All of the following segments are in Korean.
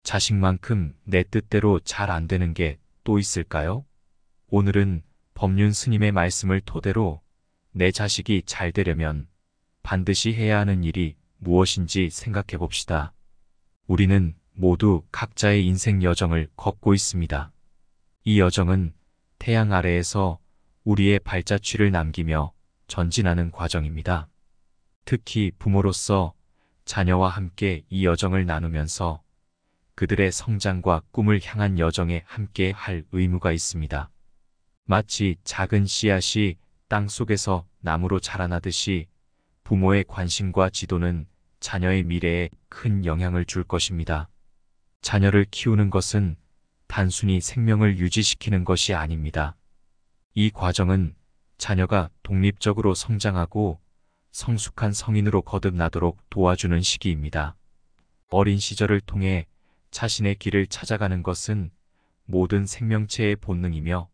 자식만큼 내 뜻대로 잘 안 되는 게 또 있을까요? 오늘은 법륜 스님의 말씀을 토대로 내 자식이 잘 되려면 반드시 해야 하는 일이 무엇인지 생각해 봅시다. 우리는 모두 각자의 인생 여정을 걷고 있습니다. 이 여정은 태양 아래에서 우리의 발자취를 남기며 전진하는 과정입니다. 특히 부모로서 자녀와 함께 이 여정을 나누면서 그들의 성장과 꿈을 향한 여정에 함께 할 의무가 있습니다. 마치 작은 씨앗이 땅 속에서 나무로 자라나듯이 부모의 관심과 지도는 자녀의 미래에 큰 영향을 줄 것입니다. 자녀를 키우는 것은 단순히 생명을 유지시키는 것이 아닙니다. 이 과정은 자녀가 독립적으로 성장하고 성숙한 성인으로 거듭나도록 도와주는 시기입니다. 어린 시절을 통해 자신의 길을 찾아가는 것은 모든 생명체의 본능이며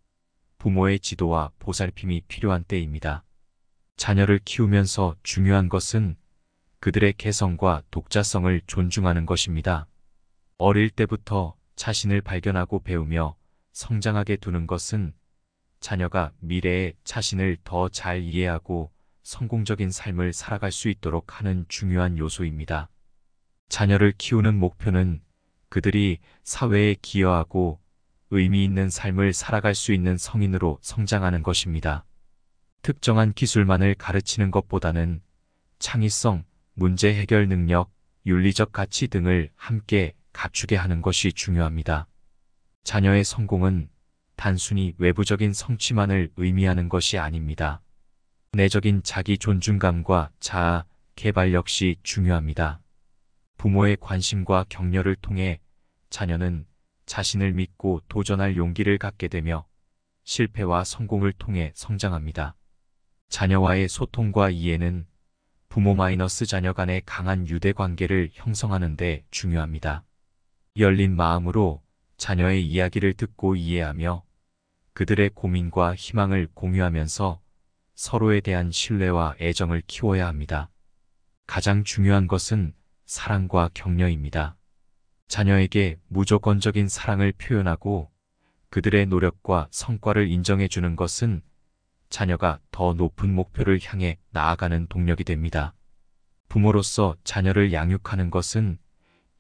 부모의 지도와 보살핌이 필요한 때입니다. 자녀를 키우면서 중요한 것은 그들의 개성과 독자성을 존중하는 것입니다. 어릴 때부터 자신을 발견하고 배우며 성장하게 두는 것은 자녀가 미래에 자신을 더 잘 이해하고 성공적인 삶을 살아갈 수 있도록 하는 중요한 요소입니다. 자녀를 키우는 목표는 그들이 사회에 기여하고 의미 있는 삶을 살아갈 수 있는 성인으로 성장하는 것입니다. 특정한 기술만을 가르치는 것보다는 창의성, 문제 해결 능력, 윤리적 가치 등을 함께 갖추게 하는 것이 중요합니다. 자녀의 성공은 단순히 외부적인 성취만을 의미하는 것이 아닙니다. 내적인 자기 존중감과 자아, 개발 역시 중요합니다. 부모의 관심과 격려를 통해 자녀는 자신을 믿고 도전할 용기를 갖게 되며 실패와 성공을 통해 성장합니다. 자녀와의 소통과 이해는 부모-자녀 간의 강한 유대 관계를 형성하는 데 중요합니다. 열린 마음으로 자녀의 이야기를 듣고 이해하며 그들의 고민과 희망을 공유하면서 서로에 대한 신뢰와 애정을 키워야 합니다. 가장 중요한 것은 사랑과 격려입니다. 자녀에게 무조건적인 사랑을 표현하고 그들의 노력과 성과를 인정해주는 것은 자녀가 더 높은 목표를 향해 나아가는 동력이 됩니다. 부모로서 자녀를 양육하는 것은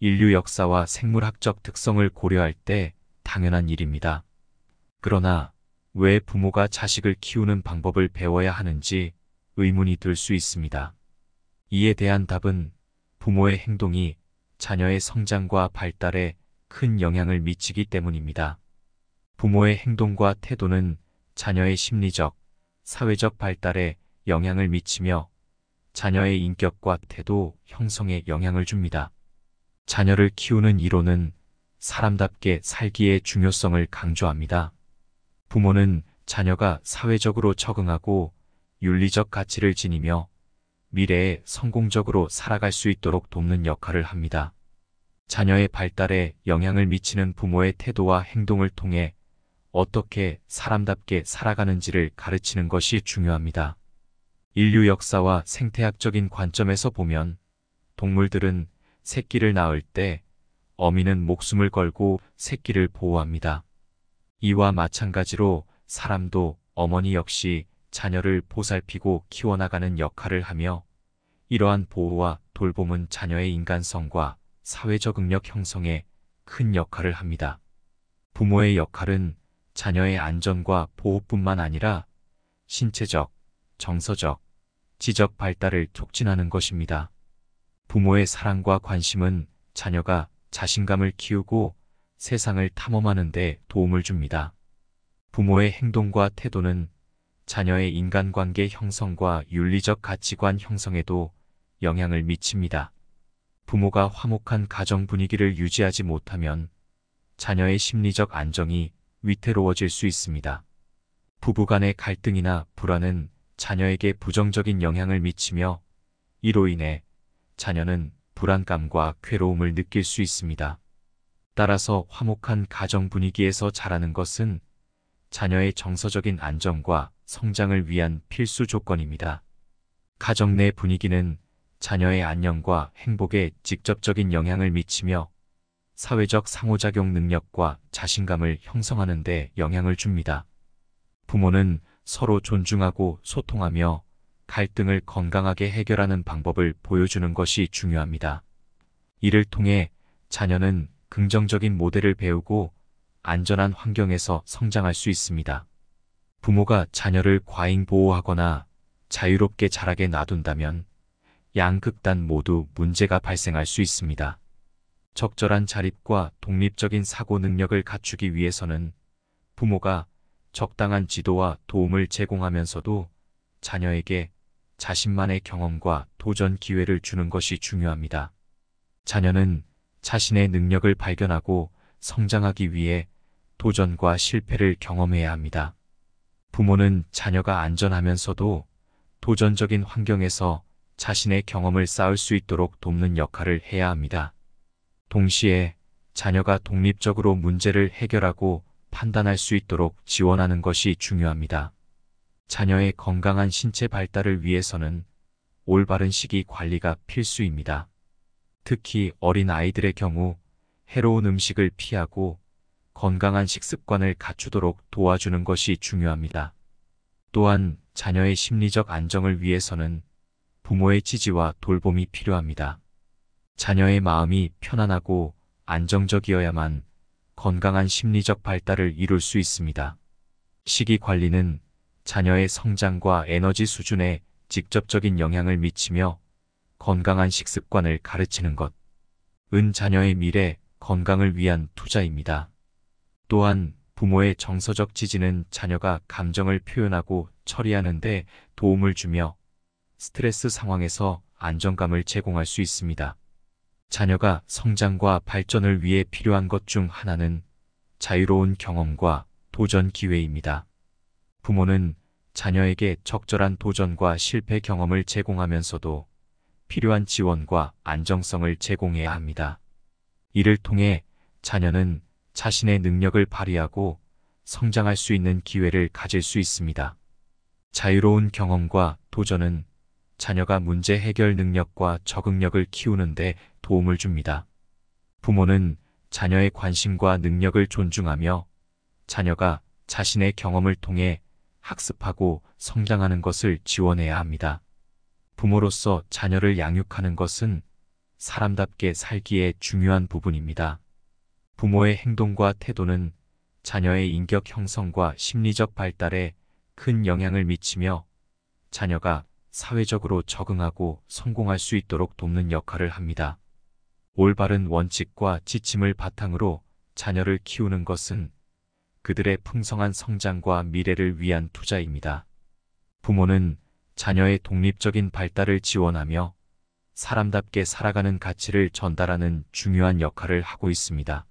인류 역사와 생물학적 특성을 고려할 때 당연한 일입니다. 그러나 왜 부모가 자식을 키우는 방법을 배워야 하는지 의문이 들 수 있습니다. 이에 대한 답은 부모의 행동이 자녀의 성장과 발달에 큰 영향을 미치기 때문입니다. 부모의 행동과 태도는 자녀의 심리적, 사회적 발달에 영향을 미치며 자녀의 인격과 태도 형성에 영향을 줍니다. 자녀를 키우는 이론은 사람답게 살기의 중요성을 강조합니다. 부모는 자녀가 사회적으로 적응하고 윤리적 가치를 지니며 미래에 성공적으로 살아갈 수 있도록 돕는 역할을 합니다. 자녀의 발달에 영향을 미치는 부모의 태도와 행동을 통해 어떻게 사람답게 살아가는지를 가르치는 것이 중요합니다. 인류 역사와 생태학적인 관점에서 보면 동물들은 새끼를 낳을 때 어미는 목숨을 걸고 새끼를 보호합니다. 이와 마찬가지로 사람도 어머니 역시 자녀를 보살피고 키워나가는 역할을 하며 이러한 보호와 돌봄은 자녀의 인간성과 사회 적응력 형성에 큰 역할을 합니다. 부모의 역할은 자녀의 안전과 보호뿐만 아니라 신체적, 정서적, 지적 발달을 촉진하는 것입니다. 부모의 사랑과 관심은 자녀가 자신감을 키우고 세상을 탐험하는 데 도움을 줍니다. 부모의 행동과 태도는 자녀의 인간관계 형성과 윤리적 가치관 형성에도 영향을 미칩니다. 부모가 화목한 가정 분위기를 유지하지 못하면 자녀의 심리적 안정이 위태로워질 수 있습니다. 부부 간의 갈등이나 불화는 자녀에게 부정적인 영향을 미치며 이로 인해 자녀는 불안감과 괴로움을 느낄 수 있습니다. 따라서 화목한 가정 분위기에서 자라는 것은 자녀의 정서적인 안정과 성장을 위한 필수 조건입니다. 가정 내 분위기는 자녀의 안녕과 행복에 직접적인 영향을 미치며 사회적 상호작용 능력과 자신감을 형성하는 데 영향을 줍니다. 부모는 서로 존중하고 소통하며 갈등을 건강하게 해결하는 방법을 보여주는 것이 중요합니다. 이를 통해 자녀는 긍정적인 모델을 배우고 안전한 환경에서 성장할 수 있습니다. 부모가 자녀를 과잉 보호하거나 자유롭게 자라게 놔둔다면 양극단 모두 문제가 발생할 수 있습니다. 적절한 자립과 독립적인 사고 능력을 갖추기 위해서는 부모가 적당한 지도와 도움을 제공하면서도 자녀에게 자신만의 경험과 도전 기회를 주는 것이 중요합니다. 자녀는 자신의 능력을 발견하고 성장하기 위해 도전과 실패를 경험해야 합니다. 부모는 자녀가 안전하면서도 도전적인 환경에서 자신의 경험을 쌓을 수 있도록 돕는 역할을 해야 합니다. 동시에 자녀가 독립적으로 문제를 해결하고 판단할 수 있도록 지원하는 것이 중요합니다. 자녀의 건강한 신체 발달을 위해서는 올바른 식이 관리가 필수입니다. 특히 어린 아이들의 경우 해로운 음식을 피하고 건강한 식습관을 갖추도록 도와주는 것이 중요합니다. 또한 자녀의 심리적 안정을 위해서는 부모의 지지와 돌봄이 필요합니다. 자녀의 마음이 편안하고 안정적이어야만 건강한 심리적 발달을 이룰 수 있습니다. 식이 관리는 자녀의 성장과 에너지 수준에 직접적인 영향을 미치며 건강한 식습관을 가르치는 것은 자녀의 미래 건강을 위한 투자입니다. 또한 부모의 정서적 지지는 자녀가 감정을 표현하고 처리하는 데 도움을 주며 스트레스 상황에서 안정감을 제공할 수 있습니다. 자녀가 성장과 발전을 위해 필요한 것 중 하나는 자유로운 경험과 도전 기회입니다. 부모는 자녀에게 적절한 도전과 실패 경험을 제공하면서도 필요한 지원과 안정성을 제공해야 합니다. 이를 통해 자녀는 자신의 능력을 발휘하고 성장할 수 있는 기회를 가질 수 있습니다. 자유로운 경험과 도전은 자녀가 문제 해결 능력과 적응력을 키우는 데 도움을 줍니다. 부모는 자녀의 관심과 능력을 존중하며 자녀가 자신의 경험을 통해 학습하고 성장하는 것을 지원해야 합니다. 부모로서 자녀를 양육하는 것은 사람답게 살기에 중요한 부분입니다. 부모의 행동과 태도는 자녀의 인격 형성과 심리적 발달에 큰 영향을 미치며 자녀가 사회적으로 적응하고 성공할 수 있도록 돕는 역할을 합니다. 올바른 원칙과 지침을 바탕으로 자녀를 키우는 것은 그들의 풍성한 성장과 미래를 위한 투자입니다. 부모는 자녀의 독립적인 발달을 지원하며 사람답게 살아가는 가치를 전달하는 중요한 역할을 하고 있습니다.